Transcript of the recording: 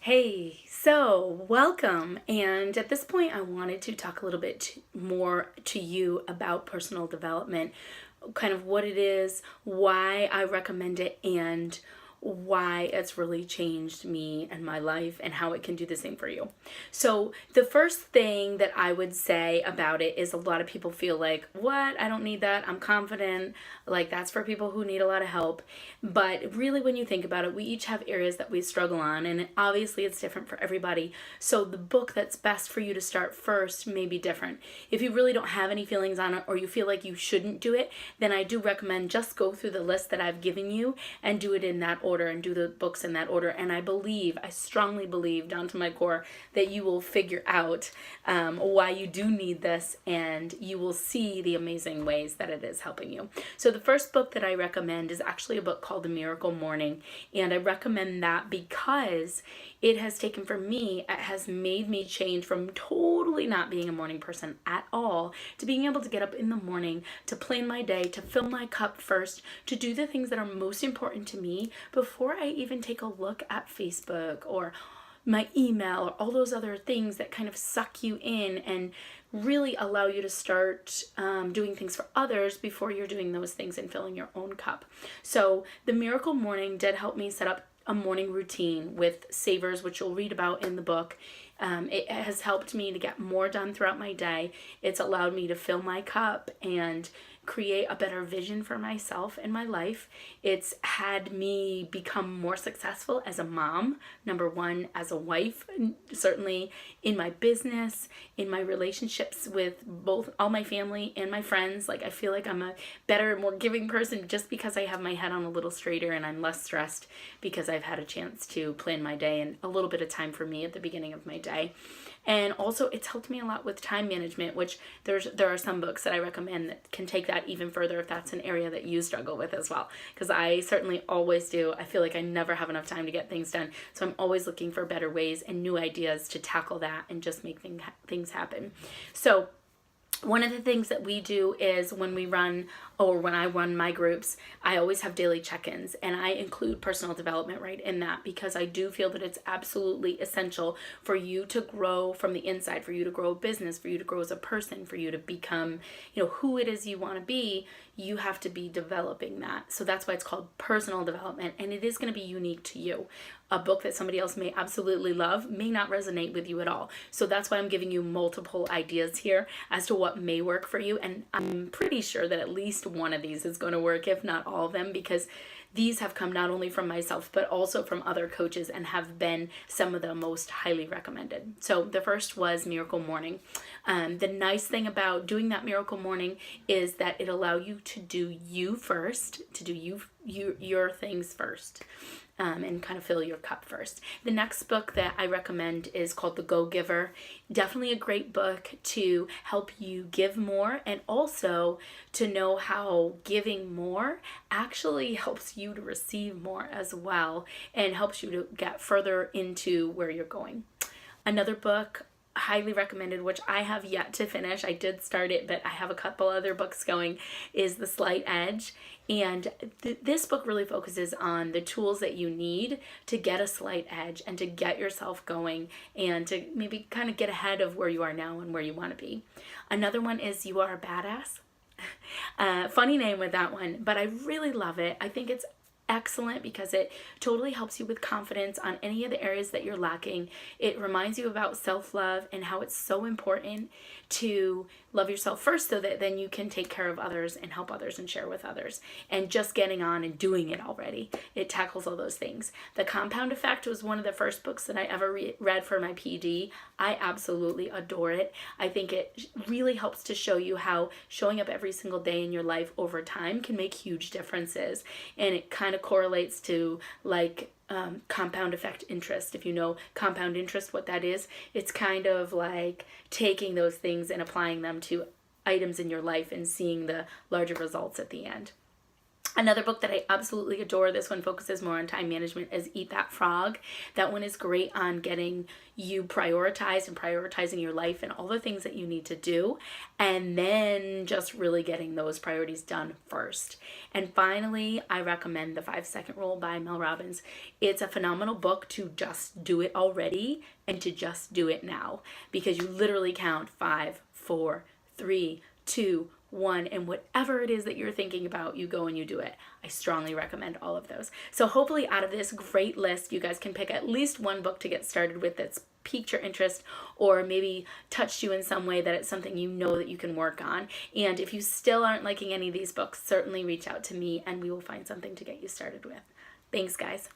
Hey, so welcome. And at this point, I wanted to talk a little bit more to you about personal development, kind of what it is, why I recommend it, and why it's really changed me and my life and how it can do the same for you. So, the first thing that I would say about it is a lot of people feel like, what? I don't need that. I'm confident. Like, that's for people who need a lot of help. But really, when you think about it, we each have areas that we struggle on, and obviously it's different for everybody. So, the book that's best for you to start first may be different. If you really don't have any feelings on it or you feel like you shouldn't do it, then I do recommend just go through the list that I've given you and do it in that order and do the books in that order. And I strongly believe down to my core that you will figure out why you do need this, and you will see the amazing ways that it is helping you. So the first book that I recommend is actually a book called The Miracle Morning. And I recommend that because it has taken for me, it has made me change from totally not being a morning person at all to being able to get up in the morning, to plan my day, to fill my cup first, to do the things that are most important to me before I even take a look at Facebook or my email or all those other things that kind of suck you in and really allow you to start doing things for others before you're doing those things and filling your own cup. So the Miracle Morning did help me set up a morning routine with savers, which you'll read about in the book. It has helped me to get more done throughout my day. It's allowed me to fill my cup and create a better vision for myself and my life. It's had me become more successful as a mom, number one, as a wife, certainly in my business, in my relationships with both all my family and my friends. Like, I feel like I'm a better, more giving person just because I have my head on a little straighter and I'm less stressed because I've had a chance to plan my day and a little bit of time for me at the beginning of my day. And also it's helped me a lot with time management, which there are some books that I recommend that can take that even further if that's an area that you struggle with as well, because I certainly always do. I feel like I never have enough time to get things done, so I'm always looking for better ways and new ideas to tackle that and just make things happen. So one of the things that we do is when I run my groups, I always have daily check-ins, and I include personal development right in that because I do feel that it's absolutely essential for you to grow from the inside, for you to grow a business, for you to grow as a person, for you to become, who it is you want to be. You have to be developing that. So that's why it's called personal development, and it is going to be unique to you. A book that somebody else may absolutely love may not resonate with you at all. So that's why I'm giving you multiple ideas here as to what may work for you. And I'm pretty sure that at least one of these is going to work, if not all of them, because these have come not only from myself, but also from other coaches and have been some of the most highly recommended. So the first was Miracle Morning. The nice thing about doing that Miracle Morning is that it allows you to do you first, to do your things first. And kind of fill your cup first. The next book that I recommend is called The Go-Giver. Definitely a great book to help you give more, and also to know how giving more actually helps you to receive more as well, and helps you to get further into where you're going. Another book highly recommended, which I have yet to finish, I did start it, but I have a couple other books going, is The Slight Edge. And this book really focuses on the tools that you need to get a slight edge and to get yourself going and to maybe kind of get ahead of where you are now and where you want to be. Another one is You Are a Badass. Funny name with that one, but I really love it. I think it's excellent because it totally helps you with confidence on any of the areas that you're lacking. It reminds you about self-love and how it's so important to love yourself first so that then you can take care of others and help others and share with others. And just getting on and doing it already, it tackles all those things. The Compound Effect was one of the first books that I ever read for my PD. I absolutely adore it. I think it really helps to show you how showing up every single day in your life over time can make huge differences. And it kind of correlates to like compound effect interest. If you know compound interest, what that is, it's kind of like taking those things and applying them to items in your life and seeing the larger results at the end. Another book that I absolutely adore, this one focuses more on time management, is Eat That Frog. That one is great on getting you prioritized and prioritizing your life and all the things that you need to do, and then just really getting those priorities done first. And finally, I recommend The 5 Second Rule by Mel Robbins. It's a phenomenal book to just do it already and to just do it now, because you literally count 5, 4, 3, 2, 1, and whatever it is that you're thinking about, you go and you do it. I strongly recommend all of those. So hopefully out of this great list, you guys can pick at least one book to get started with that's piqued your interest or maybe touched you in some way, that it's something you know that you can work on. And if you still aren't liking any of these books, certainly reach out to me and we will find something to get you started with. Thanks, guys.